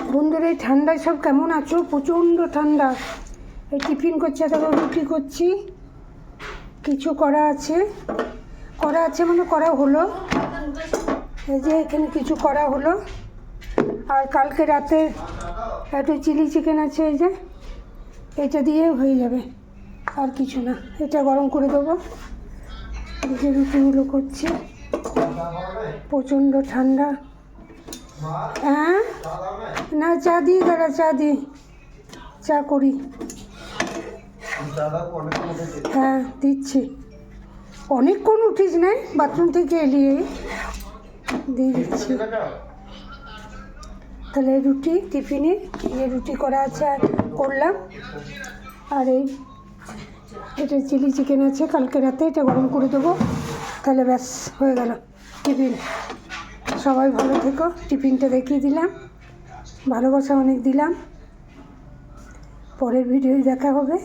বন্ধুরা এই ঠান্ডায় সব কেমন আছো? প্রচণ্ড ঠান্ডা। এই টিফিন করছে, তারপর রুটি করছি, কিছু করা আছে মানে করা হলো। এই যে এখানে কিছু করা হলো। আর কালকে রাতে একটু চিলি চিকেন আছে, এই যে এটা দিয়ে হয়ে যাবে, আর কিছু না। এটা গরম করে দেবো। এই যে রুটিগুলো করছি, প্রচণ্ড ঠান্ডা। হ্যাঁ না, চা দিই, দাঁড়া চা দিই, চা করি। হ্যাঁ দিচ্ছি। অনেকক্ষণ উঠিস নাই, বাথরুম থেকে এলিয়ে দিয়ে দিচ্ছি। তাহলে রুটি টিফিনে রুটি করা আছে, আর করলাম। আর এটা চিলি চিকেন আছে কালকে রাতে, এটা গরম করে দেবো। তাহলে ব্যাস হয়ে গেল টিফিন। সবাই ভালো থেকো। টিফিনটা দেখিয়ে দিলাম, ভালোবাসা অনেক দিলাম। পরের ভিডিওয় দেখা হবে।